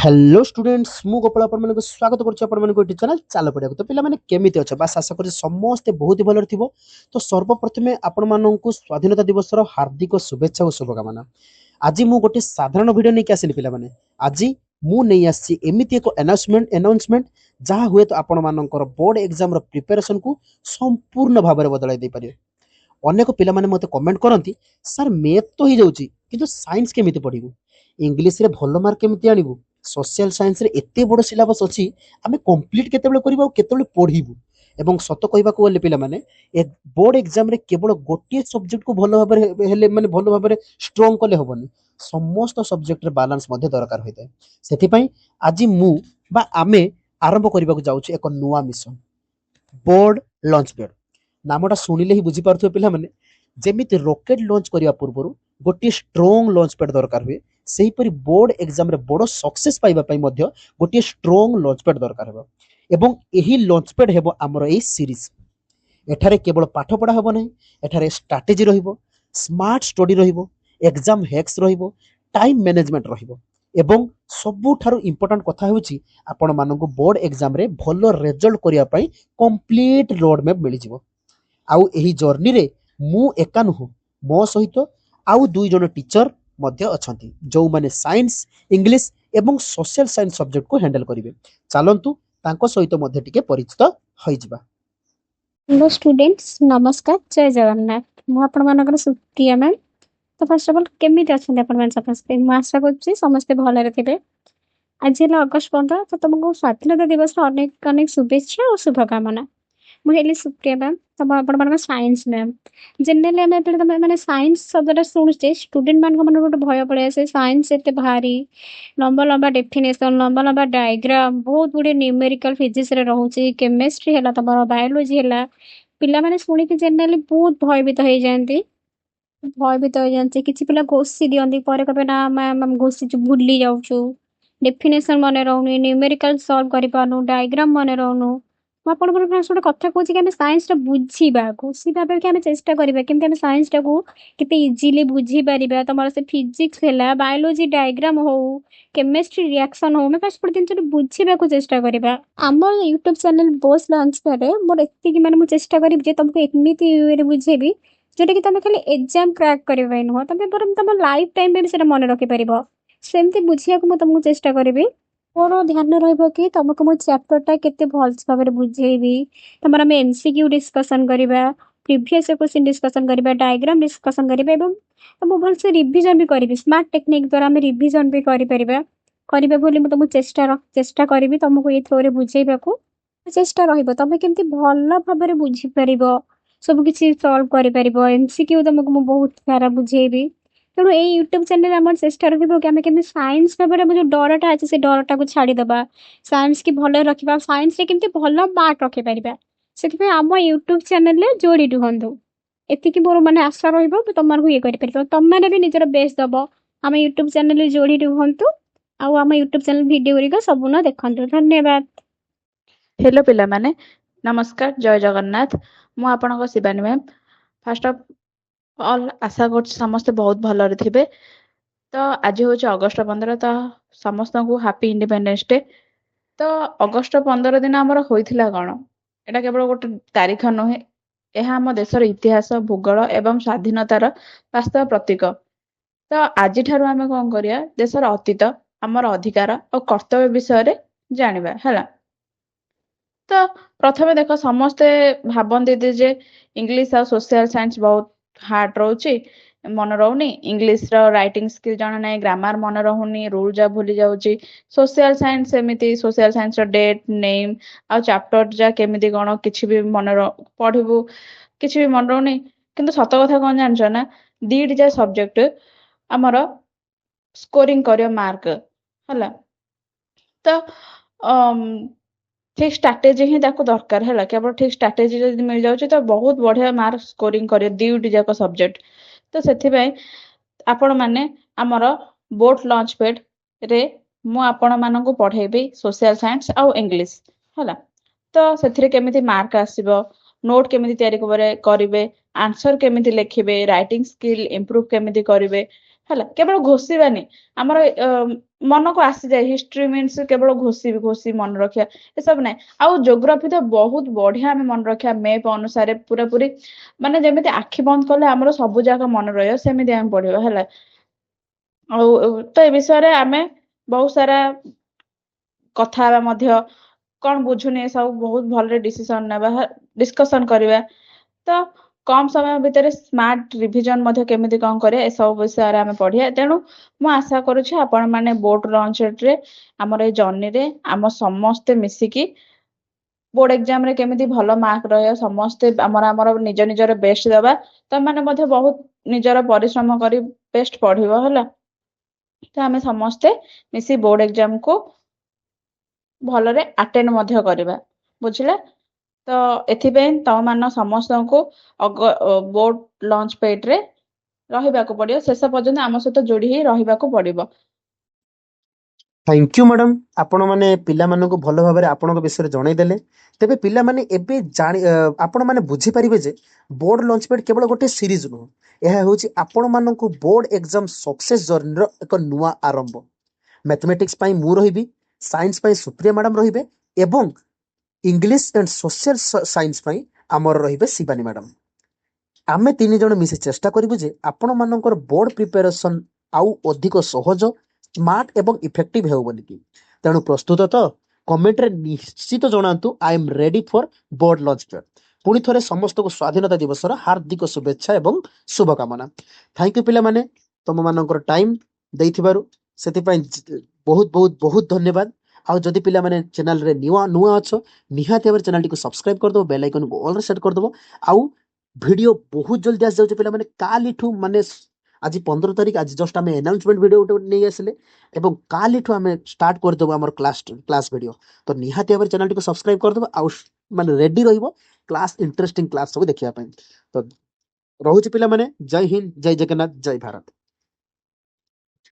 Hello students मु गोपाल आपन स्वागत करुच्ची आपन चैनल चाल पड़िया तो पे केमिति अच्छे बास आशा कर समस्ते बहुत ही भलर थिबो। तो सर्वप्रथमे आपण माननकु स्वाधीनता दिवस हार्दिक शुभेच्छा और शुभकामना। आज मु गोटे साधारण वीडियो नहीं आसिनी पिला माने आज मु नहीं आसी एमिति एक अनाउंसमेंट जहाँ हुए तो आपण मानकर बोर्ड एग्जाम रो प्रिपरेशन को संपूर्ण भाव में बदलाई दे पारे। अनेक पिला माने मते कमेंट करंती सर मैथ तो ही जाउची किंतु साइंस केमिति पढिबु, इंग्लिश रे भलो मार्क केमिति आनिबु, सोशल साइंस रे एते बड़ सिलेबस अछि आमे कंप्लीट केतेबेले करबा केतेबेले पढिबु। एवं सत कहबाको गले पिला माने ए बोर्ड एग्जाम रे केवल गोटे सब्जेक्ट को भलो भाबरे हेले माने भलो भाबरे स्ट्रांग कले होबनी, समस्त सब्जेक्ट रे बैलेंस मध्ये दरकार होइते। सेति पई आज मु बा आमे आरंभ करबाको जाउछु एक नुवा मिशन बोर्ड लॉन्च पैड। नामटा शुणिले ही बुझी पार्थ्य पिला माने जेमिति रॉकेट लॉन्च करिया पूर्वरु गोटे स्ट्रांग लॉन्च पैड दरकार हुए सेहीपरि बोर्ड एग्जाम रे बड़ सक्सेस पाइबा पई मध्य गोटे स्ट्रांग लॉन्च पैड दरकार हेबो। एवं एही लॉन्च पैड हेबो हमर एई सीरीज। एठारे केवल पाठ पढ़ा हेबो नहीं, एठारे स्ट्रैटेजी रहिबो, स्मार्ट स्टडी रहिबो, एग्जाम हैक्स रहिबो, टाइम मैनेजमेंट रहिबो एवं सबुठारु इंपोर्टेंट कथा होउची आपण माननकु बोर्ड एग्जाम रे भलो रिजल्ट करिया पई कंप्लीट रोड मैप मिलि जिवो। आउ एही जर्नी रे मु एका नुह मो सहित आउ दुई जन टीचर मध्य अछंती जो माने साइंस इंग्लिश एवं सोशल साइंस सब्जेक्ट को हैंडल करिवे। चलंतु तांको सहित मध्य टिके परिचित होई जिबा। हेलो स्टूडेंट्स, नमस्कार, जय जगन्नाथ। मु आपण मानकर सुप्रिया मैम। तो फर्स्ट ऑफ ऑल केमिति अछन आपण मान समस्ते? मु आशा करछि समस्ते भलरे थिबे। आज है अगस्त 15, तो तुमको स्वाधीनता दिवस अनेक अनेक शुभेच्छा और शुभकामना। मु हेली सुप्रिया मैम, तब आपण मानकर साइंस मैम। जनरली हम एते तमे माने साइंस शब्दटा सुनुछे स्टूडेंट मान को मन गोटे भय पड़े आसे, साइंस एते भारी लंबा लंबा डेफिनेशन, लंबा लंबा डायग्राम, बहुत गुडे न्यूमेरिकल फिजिक्स रे रहउची, केमिस्ट्री हैला, तमरो बायोलॉजी हैला। पिला माने सुनी कि जनरली बहुत भयभीत हो जाती, भयभीत हो जाती। किसी पिला घोषी दियंती पर कबे ना मैम घोषी भूली जाउछु, डेफिनेशन मने रहउनी, न्यूमेरिकल सॉल्व करि पानु, डायग्राम मने रहउनु। ମୁଁ ଆପଣଙ୍କର ଫାର୍ଷ୍ଟ ଗୋଟେ କଥା କହୁଛି କି ଆମେ ସାଇନ୍ସଟା ବୁଝିବା, ଖୁସି ଭାବରେ କି ଆମେ ଚେଷ୍ଟା କରିବା କେମିତି ଆମେ ସାଇନ୍ସଟାକୁ କେତେ ଇଜିଲି ବୁଝିପାରିବା। ତମର ସେ ଫିଜିକ୍ସ ହେଲା, ବାୟୋଲୋଜି ଡାଇଗ୍ରାମ ହଉ, କେମିଷ୍ଟ୍ରି ରିଆକ୍ସନ ହଉ, ଆମେ ଫାର୍ଷ୍ଟ ଗୋଟେ ଜିନିଷଟା ବୁଝିବାକୁ ଚେଷ୍ଟା କରିବା। ଆମ ୟୁଟ୍ୟୁବ ଚ୍ୟାନେଲ ବୋସ୍ ଲଞ୍ଚ ପରେ ମୋର ଏତିକି ମାନେ ମୁଁ ଚେଷ୍ଟା କରିବି ଯେ ତମକୁ ଏମିତି ୱେରେ ବୁଝେଇବି ଯୋଉଟାକି ତମେ ଖାଲି ଏକ୍ଜାମ କ୍ରାକ୍ କରିବା ପାଇଁ ନୁହଁ, ତମେ ବରଂ ତମ ଲାଇଫ ଟାଇମ ପାଇଁ ବି ସେଟା ମନେ ରଖିପାରିବ। ସେମିତି ବୁଝିବାକୁ ମୁଁ ତମକୁ ଚେଷ୍ଟା କରିବି। ମୋର ଧ୍ୟାନ ରହିବ କି ତମକୁ ମୁଁ ଚ୍ୟାପ୍ଟରଟା କେତେ ଭଲସେ ଭାବରେ ବୁଝେଇବି। ତମର ଆମେ ଏମସିକ୍ୟୁ ଡିସ୍କସନ କରିବା, ପ୍ରିଭିୟସ୍ କ୍ୱେଶ୍ଚିନ ଡିସ୍କସନ କରିବା, ଡାଇଗ୍ରାମ ଡିସ୍କସନ କରିବା ଏବଂ ମୁଁ ଭଲସେ ରିଭିଜନ ବି କରିବି। ସ୍ମାର୍ଟ ଟେକ୍ନିକ ଦ୍ୱାରା ଆମେ ରିଭିଜନ ବି କରିପାରିବା ବୋଲି ମୁଁ ତମକୁ ଚେଷ୍ଟା କରିବି ତମକୁ ଏଇ ଥ୍ରୋରେ ବୁଝେଇବାକୁ। ଚେଷ୍ଟା ରହିବ ତମେ କେମିତି ଭଲ ଭାବରେ ବୁଝିପାରିବ, ସବୁ କିଛି ସଲ୍ଭ କରିପାରିବ। ଏମସିକ୍ୟୁ ତମକୁ ମୁଁ ବହୁତ ସାରା ବୁଝେଇବି। ତେଣୁ ଏଇ ୟୁଟ୍ୟୁବ ଚ୍ୟାନେଲ ଆମର ଚେଷ୍ଟା ରହିବ କି ଆମେ କେମିତି ସାଇନ୍ସ ଭାବରେ ଆମ ଯେଉଁ ଡରଟା ଅଛି ସେ ଡରଟାକୁ ଛାଡ଼ିଦେବା, ସାଇନ୍ସ କି ଭଲରେ ରଖିବା, ସାଇନ୍ସରେ କେମିତି ଭଲ ମାର୍କ ରଖିପାରିବା। ସେଥିପାଇଁ ଆମ ୟୁଟ୍ୟୁବ ଚ୍ୟାନେଲରେ ଯୋଡ଼ି ରୁହନ୍ତୁ, ଏତିକି ମୋର ମାନେ ଆଶା ରହିବ। ତମମାନଙ୍କୁ ଇଏ କରିପାରିବ, ତମମାନେ ବି ନିଜର ବେଷ୍ଟ ଦେବ। ଆମ ୟୁଟ୍ୟୁବ ଚ୍ୟାନେଲରେ ଯୋଡ଼ି ରୁହନ୍ତୁ ଆଉ ଆମ ୟୁଟ୍ୟୁବ ଚ୍ୟାନେଲ ଭିଡ଼ିଓ ଗୁଡ଼ିକ ସବୁଦିନ ଦେଖନ୍ତୁ। ଧନ୍ୟବାଦ। हेलो पिला माने नमस्कार, जय जगन्नाथ। मु आपणक Shivani ma'am. First of all आशा कर समस्ते बहुत भलरे थिबे। तो आज हूँ अगस्ट 15, तो समस्त को हैप्पी इंडिपेंडेंस डे। तो अगस्ट 15 दिन आमर होइथिला कौन, एटा केवल गोटे तारीख नुहे, यह आम देशर इतिहास, भूगोल एवं स्वाधीनतार वास्तव प्रतीक। तो आज ठारू आमे कौन करिया, देशर अतीत, आमर अधिकार और कर्तव्य विषय जानिबा हैला। तो प्रथमे देख समस्ते भाबंती जे इंग्लिश और सोशल साइंस बहुत हार्ड रोचे, मन रोनी। इंग्लिश रो राइटिंग स्किल जाना नहीं, ग्रामर मन रोनी, रूल जा भूली जाउची। सोशल साइंस सेमिति, सोशल साइंस रो डेट नेम आ चैप्टर जा केमिति कोन किछि भी मन पढिबु, किछि भी मन रोनी। किंतु सत कथा कोन जानछ ना, दीड जा सब्जेक्ट हमर स्कोरिंग करियो मार्क हला। तो ठीक स्ट्राटेजी ही ताको दरकार है, केवल ठीक स्ट्राटेजी जब मिल जाउची तो बहुत बढ़िया मार्क स्कोरिंग करियो दुईटी जाक सब्जेक्ट। तो सेथिबाई आपण माने हमर बोर्ड लॉन्च पैड रे मु आपण मानकु पढेबी सोशल साइंस आ इंग्लिश हला। तो सेथिरे केमिति मार्क आसीबो, नोट केमिति तयारी करिवे, आंसर केमिति लिखिबे, राइटिंग स्किल इंप्रूव केमिति करिवे, ହେଲା କେବଳ ଘୋଷିବାନି ଆମର ମନକୁ ଆସିଯାଏ ହିଷ୍ଟ୍ରି ମିନ୍ସ କେବଳ ଘୋଷି ମନେ ରଖିବା ଏସବୁ ନାହିଁ। ଆଉ ଜୋଗ୍ରାଫି ତ ବହୁତ ବଢିଆ ଆମେ ମନେ ରଖିବା ମେପ୍ ଅନୁସାରେ ପୁରାପୁରି ମାନେ ଯେମିତି ଆଖି ବନ୍ଦ କଲେ ଆମର ସବୁ ଯାକ ମନେ ରହିବ ସେମିତି ଆମେ ପଢିବା ହେଲା। ଆଉ ତ ଏ ବିଷୟରେ ଆମେ ବହୁତ ସାରା କଥା ହେବା ମଧ୍ୟ କଣ ବୁଝୁନି ଏ ସବୁ ବହୁତ ଭଲରେ ଡିସ୍କସନ କରିବା। ତ କମ ସମୟ ଭିତରେ ସ୍ମାର୍ଟ ରିଭିଜନ ମଧ୍ୟ କେମିତି କଣ କରିବା ଏସବୁ ବିଷୟରେ ଆମେ ପଢିବା। ତେଣୁ ମୁଁ ଆଶା କରୁଛି ଆପଣମାନେ ବୋର୍ଡ ଲଞ୍ଚରେ ଆମର ଏଇ ଜର୍ଣ୍ଣିରେ ଆମ ସମସ୍ତେ ମିଶିକି ବୋର୍ଡ ଏକ୍ଜାମ ରେ କେମିତି ଭଲ ମାର୍କ ରହିବ ସମସ୍ତେ ଆମର ନିଜ ନିଜର ବେଷ୍ଟ ଦେବା। ତମାନେ ମଧ୍ୟ ବହୁତ ନିଜର ପରିଶ୍ରମ କରି ବେଷ୍ଟ ପଢିବ ହେଲା। ତ ଆମେ ସମସ୍ତେ ମିଶି ବୋର୍ଡ ଏକ୍ଜାମକୁ ଭଲରେ ଆଟେଣ୍ଡ ମଧ୍ୟ କରିବା ବୁଝିଲେ। ତ ଏଥିପାଇଁ ତମମାନ ସମସ୍ତଙ୍କୁ ବୋର୍ଡ ଲଞ୍ଚ ପେଡରେ ରହିବାକୁ ପଡିବ ଶେଷ ପର୍ଯ୍ୟନ୍ତ ଆମ ସହିତ ଯୋଡି ହେଇ ରହିବାକୁ ପଡିବ। ଥ୍ୟାଙ୍କ ୟୁ ମ୍ୟାଡ଼ାମ ଆପଣମାନେ ପିଲାମାନଙ୍କୁ ଭଲ ଭାବରେ ଆପଣଙ୍କ ବିଷୟରେ ଜଣେଇଦେଲେ। ତେବେ ପିଲାମାନେ ଏବେ ଆପଣମାନେ ବୁଝିପାରିବେ ଯେ ବୋର୍ଡ ଲଞ୍ଚ ପ୍ୟାଡ୍ କେବଳ ଗୋଟେ ସିରିଜ ନୁହଁ, ଏହା ହେଉଛି ଆପଣମାନଙ୍କୁ ବୋର୍ଡ ଏକ୍ଜାମ ସକ୍ସେସ୍ ଜର୍ଣ୍ଣିର ଏକ ନୂଆ ଆରମ୍ଭ। ମ୍ୟାଥମେଟିକ୍ସ ପାଇଁ ମୁଁ ରହିବି, ସାଇନ୍ସ ପାଇଁ ସୁପ୍ରିୟା ମ୍ୟାଡ଼ାମ ରହିବେ ଏବଂ ଇଂଲିଶ ଆଣ୍ଡ ସୋସିଆଲ ସାଇନ୍ସ ପାଇଁ ଆମର ରହିବେ ଶିବାନୀ ମ୍ୟାଡ଼ାମ। ଆମେ 3 ଜଣ ମିଶି ଚେଷ୍ଟା କରିବୁ ଯେ ଆପଣମାନଙ୍କର ବୋର୍ଡ ପ୍ରିପାରେସନ୍ ଆଉ ଅଧିକ ସହଜ, ସ୍ମାର୍ଟ ଏବଂ ଇଫେକ୍ଟିଭ ହେଉ ବୋଲିକି। ତେଣୁ ପ୍ରସ୍ତୁତ ତ? କମେଣ୍ଟରେ ନିଶ୍ଚିତ ଜଣାନ୍ତୁ I am ready for board launch pad. ପୁଣି ଥରେ ସମସ୍ତଙ୍କୁ ସ୍ୱାଧୀନତା ଦିବସର ହାର୍ଦ୍ଦିକ ଶୁଭେଚ୍ଛା ଏବଂ ଶୁଭକାମନା। ଥ୍ୟାଙ୍କ ୟୁ ପିଲାମାନେ ତମମାନଙ୍କର ଟାଇମ୍ ଦେଇଥିବାରୁ ସେଥିପାଇଁ ବହୁତ ବହୁତ ବହୁତ ଧନ୍ୟବାଦ। ଆଉ ଯଦି ପିଲାମାନେ ଚ୍ୟାନେଲରେ ନୂଆ ଅଛ ନିହାତି ଭାବରେ ଚ୍ୟାନେଲଟିକୁ ସବସ୍କ୍ରାଇବ କରିଦେବ, ବେଲ୍ ଆଇକନକୁ ଅଲରେ ସେଟ୍ କରିଦେବ। ଆଉ ଭିଡ଼ିଓ ବହୁତ ଜଲ୍ଦି ଆସିଯାଉଛି ପିଲାମାନେ। କାଲିଠୁ ମାନେ ଆଜି 15 ତାରିଖ, ଆଜି ଜଷ୍ଟ ଆମେ ଆନାଉନ୍ସମେଣ୍ଟ ଭିଡ଼ିଓ ଗୋଟେ ନେଇ ଆସିଲେ ଏବଂ କାଲିଠୁ ଆମେ ଷ୍ଟାର୍ଟ କରିଦେବୁ ଆମର କ୍ଲାସ୍ ଭିଡ଼ିଓ। ତ ନିହାତି ଭାବରେ ଚ୍ୟାନେଲଟିକୁ ସବସ୍କ୍ରାଇବ କରିଦେବ ଆଉ ମାନେ ରେଡି ରହିବ କ୍ଲାସ୍ ଇଣ୍ଟରେଷ୍ଟିଂ କ୍ଲାସ୍ ସବୁ ଦେଖିବା ପାଇଁ। ତ ରହୁଛି ପିଲାମାନେ, ଜୟ ହିନ୍ଦ, ଜୟ ଜଗନ୍ନାଥ, ଜୟ ଭାରତ।